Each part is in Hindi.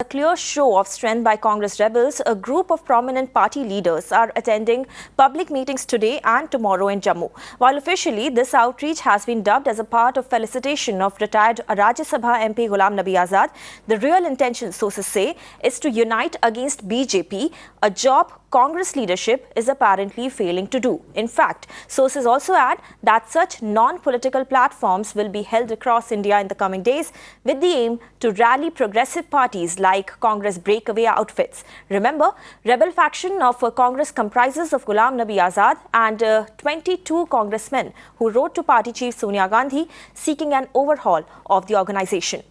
A clear show of strength by Congress rebels, a group of prominent party leaders are attending public meetings today and tomorrow in Jammu. While officially this outreach has been dubbed as a part of felicitation of retired Rajya Sabha MP Ghulam Nabi Azad, the real intention, sources say, is to unite against BJP, a job Congress leadership is apparently failing to do. In fact, sources also add that such non-political platforms will be held across India in the coming days with the aim to rally progressive parties like Congress breakaway outfits. Remember, rebel faction of Congress comprises of Ghulam Nabi Azad and 22 congressmen who wrote to party chief Sonia Gandhi seeking an overhaul of the organization.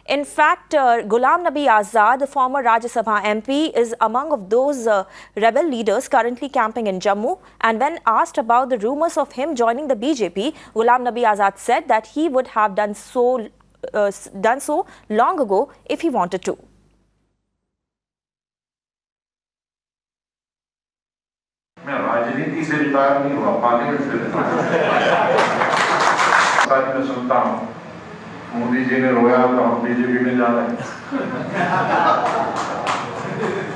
In fact, Ghulam Nabi Azad, the former Rajya Sabha MP, is among of those rebel leaders currently camping in Jammu. And when asked about the rumors of him joining the BJP, Ghulam Nabi Azad said that he would have done so long ago if he wanted to. मैं राजनीति से रिटायर नहीं हुआ, पार्लियामेंट से मैं सुनता हूँ मोदी जी ने रोया तो हम बीजेपी में जा रहे हैं।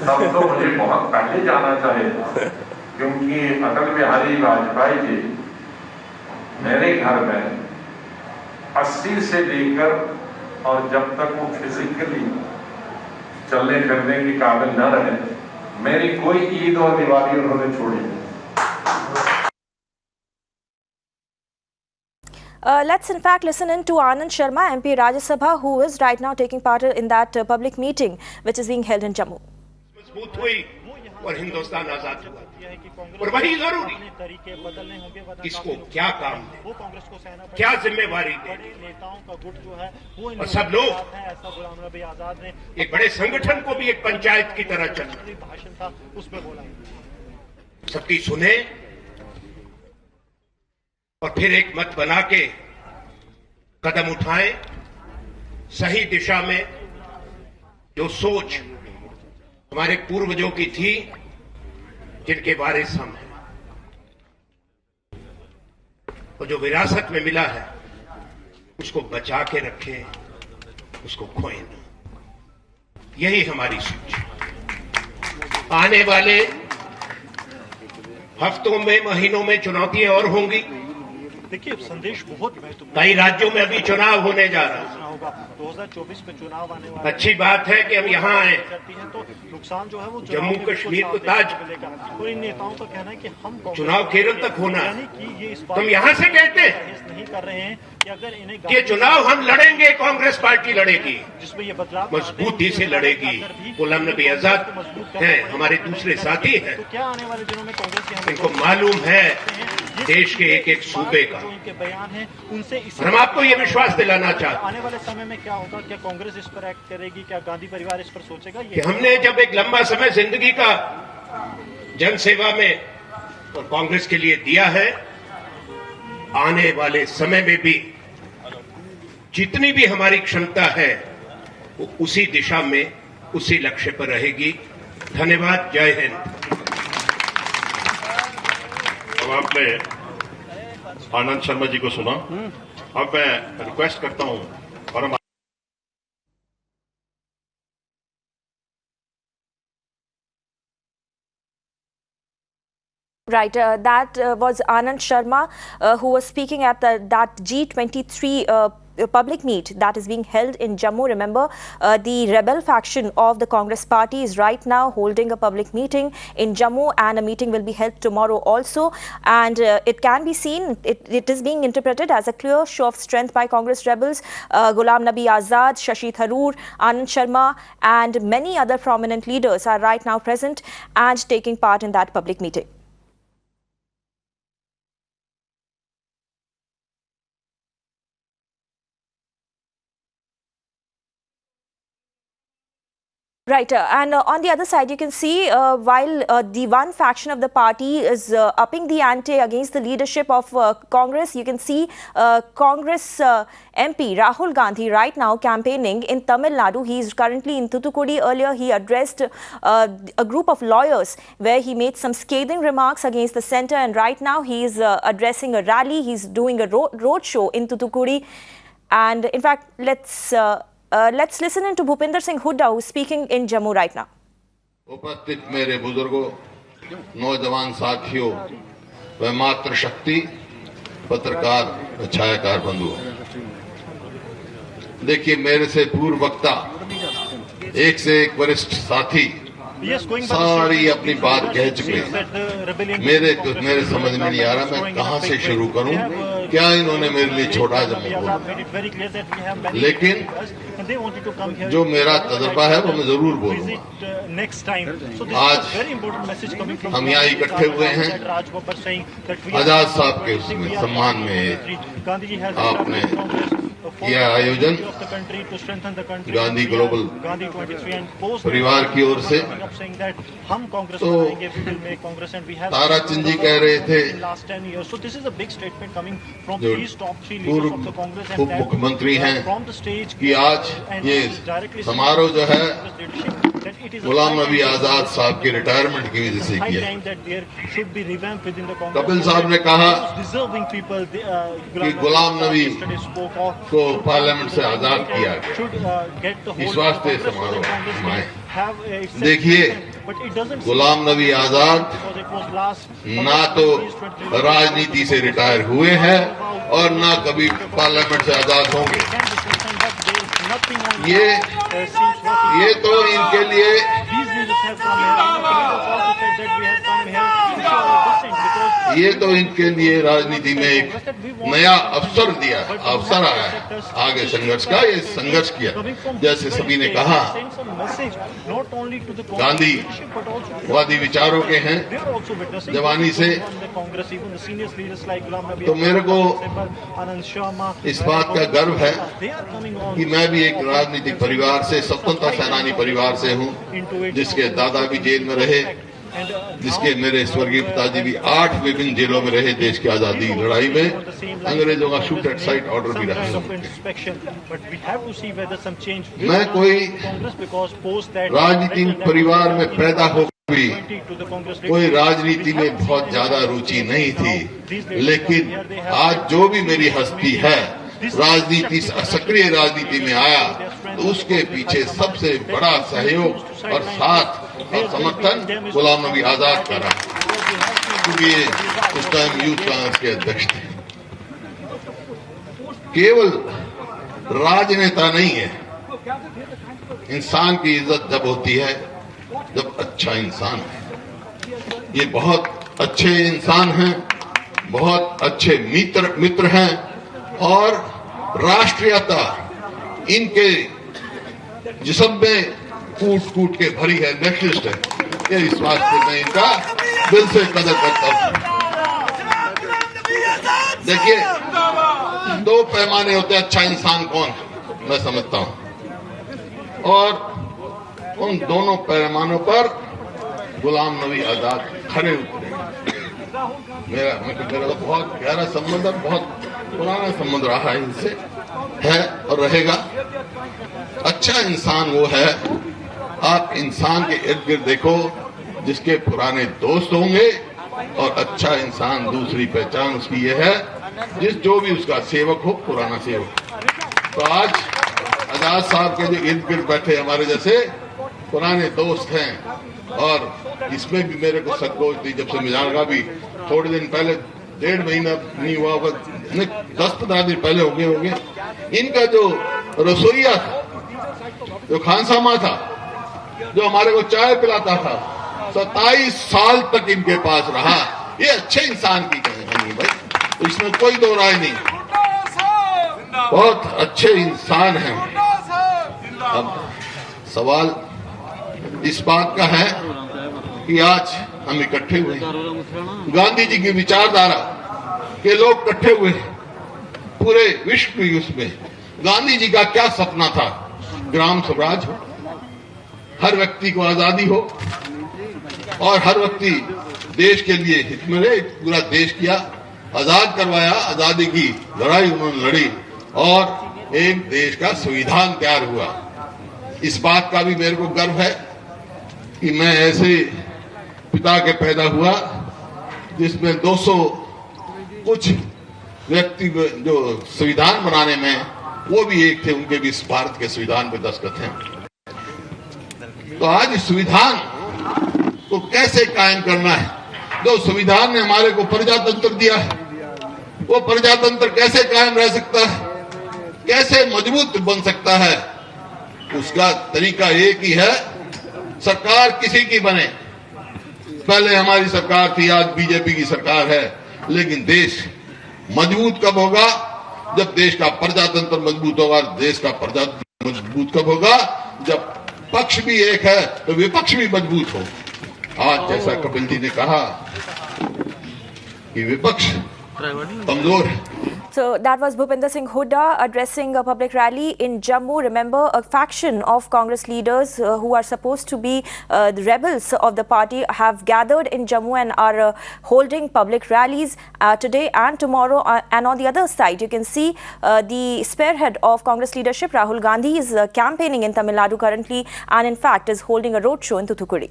तब तो मुझे बहुत पहले जाना चाहिए, क्योंकि अटल बिहारी वाजपेयी जी मेरे घर में 80 से लेकर और जब तक वो फिजिकली चलने फिरने के काबिल न रहे, मेरी कोई ईद और दिवाली उन्होंने छोड़ी। Let's in fact listen in to Anand Sharma, MP Rajya Sabha, who is right now taking part in that public meeting which is being held in Jammu. मजबूत हुई और हिंदुस्तान आजाद हुआ और वही जरूरी इसको क्या काम दे, क्या जिम्मेवारी दे और सब लोग एक बड़े संगठन को भी एक पंचायत की तरह चलना, सबकी सुने और फिर एक मत बना के कदम उठाएं सही दिशा में। जो सोच हमारे पूर्वजों की थी, जिनके वारिस हम हैं, और जो विरासत में मिला है उसको बचा के रखें, उसको खोएं ना। यही हमारी सोच। आने वाले हफ्तों में, महीनों में चुनौतियां और होंगी। देखिए, संदेश बहुत महत्वपूर्ण। कई राज्यों में अभी चुनाव होने जा रहा है, 2024 में चुनाव आने वाला। अच्छी बात है कि हम यहाँ आए। तो नुकसान जो है वो जम्मू कश्मीर को ताज, तो इन नेताओं का कहना है कि हम चुनाव केरल तक होना है। कि ये इस तुम यहाँ से कहते हैं नहीं कर रहे हैं कि अगर इन्हें कि चुनाव हम लड़ेंगे, कांग्रेस पार्टी लड़ेगी, जिसमें ये बदलाव मजबूती से लड़ेगी। गुलाम नबी आजाद हैं, हमारे दूसरे साथी हैं। तो क्या आने वाले दिनों में कांग्रेस इनको मालूम है देश के एक एक सूबे का। इनके बयान है उनसे हम आपको ये विश्वास दिलाना चाहते हैं आने वाले समय में क्या होगा, क्या कांग्रेस इस पर एक्ट करेगी, क्या गांधी परिवार इस पर सोचेगा? कि हमने जब एक लंबा समय जिंदगी का जनसेवा में और कांग्रेस के लिए दिया है, आने वाले समय में भी जितनी भी हमारी क्षमता है वो उसी दिशा में, उसी लक्ष्य पर रहेगी। धन्यवाद। जय हिंद। अब आपने आनंद शर्मा जी को सुना। अब मैं रिक्वेस्ट करता हूं और हम Right, that was Anand Sharma, who was speaking at that G23 public meet that is being held in Jammu. Remember, the rebel faction of the Congress party is right now holding a public meeting in Jammu, and a meeting will be held tomorrow also. And it can be seen, it is being interpreted as a clear show of strength by Congress rebels. Ghulam Nabi Azad, Shashi Tharoor, Anand Sharma, and many other prominent leaders are right now present and taking part in that public meeting. Right, and on the other side, you can see while the one faction of the party is upping the ante against the leadership of Congress, you can see Congress MP Rahul Gandhi right now campaigning in Tamil Nadu. He is currently in Thoothukudi. Earlier, he addressed a group of lawyers where he made some scathing remarks against the centre, and right now he is addressing a rally. He's doing a road show in Thoothukudi. And in fact, let's listen in to Bhupinder Singh Hooda, who's speaking in Jammu right now. उपस्थित मेरे बुजुर्गों, नौजवान साथियों व मातृशक्ति पत्रकार छायाकार बंधुओं, देखिए मेरे से पूर्व वक्ता एक से एक वरिष्ठ साथी सारी अपनी बात कह चुके हैं। मेरे समझ में नहीं आ रहा मैं कहां से शुरू करूं, क्या इन्होंने मेरे लिए छोटा जम्मू बोला, लेकिन जो मेरा तजर्बा है वो मैं जरूर बोलूंगा। आज हम यहाँ इकट्ठे हुए हैं आजाद साहब के उसमें सम्मान में आपने यह आयोजन गांधी ग्लोबल परिवार की ओर से। तो तारा चंद जी कह रहे थे, जो पूर्व उप मुख्यमंत्री हैं, कि आज ये समारोह जो है गुलाम नबी आजाद साहब के रिटायरमेंट की वजह से किया। कपिल साहब ने कहा कि गुलाम नबी को पार्लियामेंट से आजाद किया गया, इस वास्ते समारोह आए। देखिए, गुलाम नबी आजाद ना तो राजनीति से रिटायर हुए हैं और ना कभी पार्लियामेंट से आजाद होंगे। ये तो इनके लिए राजनीति में एक नया अवसर आया है आगे संघर्ष का। ये संघर्ष किया, जैसे सभी ने कहा, गांधीवादी विचारों के हैं जवानी से। तो मेरे को इस बात का गर्व है कि मैं भी एक राजनीतिक परिवार से, स्वतंत्रता सेनानी परिवार से हूं, जिसके दादा भी जेल में रहे, जिसके मेरे स्वर्गीय पिताजी भी 8 विभिन्न जेलों में रहे देश की आजादी लड़ाई में। अंग्रेजों का शूट एट साइट ऑर्डर भी रहा। मैं कोई राजनीतिक परिवार में पैदा होकर भी कोई राजनीति में बहुत ज्यादा रुचि नहीं थी, लेकिन आज जो भी मेरी हस्ती है राजनीति, सक्रिय राजनीति में आया, तो उसके पीछे सबसे बड़ा सहयोग और साथ और समर्थन गुलाम नबी आजाद का रहा, क्योंकि ये उस टाइम यूथ कांग्रेस के अध्यक्ष थे। केवल राजनेता नहीं है, इंसान की इज्जत जब होती है जब अच्छा इंसान है। ये बहुत अच्छे इंसान हैं, बहुत अच्छे मित्र हैं, और राष्ट्रीयता इनके जिस्म में कूट के भरी है, नेशनलिस्ट है। ये इस वास्ते मैं इनका दिल से कदर करता हूं। देखिए, 2 पैमाने होते हैं अच्छा इंसान कौन, मैं समझता हूं, और उन दोनों पैमानों पर गुलाम नबी आजाद खड़े उतरे। मेरा तो बहुत गहरा संबंध, बहुत पुराना संबंध रहा है इनसे, है और रहेगा। अच्छा इंसान वो है, आप इंसान के इर्द गिर्द देखो जिसके पुराने दोस्त होंगे, और अच्छा इंसान दूसरी पहचान उसकी ये है जो भी उसका सेवक हो, पुराना सेवक। तो आज आजाद साहब के जो इर्द गिर्द बैठे हमारे जैसे पुराने दोस्त हैं, और इसमें भी मेरे को संकोच थी जब से मिलान का भी थोड़े दिन पहले, 1.5 महीना नहीं हुआ होगा, 10-15 दिन पहले होंगे। इनका जो रसोईया था, जो खानसामा था, जो हमारे को चाय पिलाता था, 27 साल तक इनके पास रहा। ये अच्छे इंसान की कहानी भाई, तो इसमें कोई दो राय नहीं, बहुत अच्छे इंसान हैं। अब सवाल इस बात का है कि आज हम इकट्ठे हुए हैं, गांधी जी की विचारधारा के लोग इकट्ठे हुए हैं, पूरे विश्व की उसमें गांधी जी का क्या सपना था? ग्राम स्वराज हो, हर व्यक्ति को आजादी हो, और हर व्यक्ति देश के लिए हित में रहे। पूरा देश किया, आजाद करवाया, आजादी की लड़ाई उन्होंने लड़ी, और एक देश का संविधान तैयार हुआ। इस बात का भी मेरे को गर्व है कि मैं ऐसे पिता के पैदा हुआ जिसमें 200 कुछ व्यक्ति जो संविधान बनाने में वो भी एक थे, उनके भी इस भारत के संविधान पे दस्तखत हैं। तो आज इस संविधान को कैसे कायम करना है? जो संविधान ने हमारे को प्रजातंत्र दिया है, वो प्रजातंत्र कैसे कायम रह सकता है, कैसे मजबूत बन सकता है? उसका तरीका एक ही है, सरकार किसी की बने। पहले हमारी सरकार थी, आज बीजेपी की सरकार है, लेकिन देश मजबूत कब होगा? जब देश का प्रजातंत्र मजबूत होगा। देश का प्रजातंत्र मजबूत कब होगा? जब पक्ष भी एक है तो विपक्ष भी मजबूत हो। आज जैसा कपिल जी ने कहा कि विपक्ष कमजोर है। So that was Bhupinder Singh Hooda addressing a public rally in Jammu. Remember, a faction of Congress leaders who are supposed to be the rebels of the party have gathered in Jammu and are holding public rallies today and tomorrow. And on the other side, you can see the spearhead of Congress leadership, Rahul Gandhi, is campaigning in Tamil Nadu currently and in fact is holding a roadshow in Thoothukudi.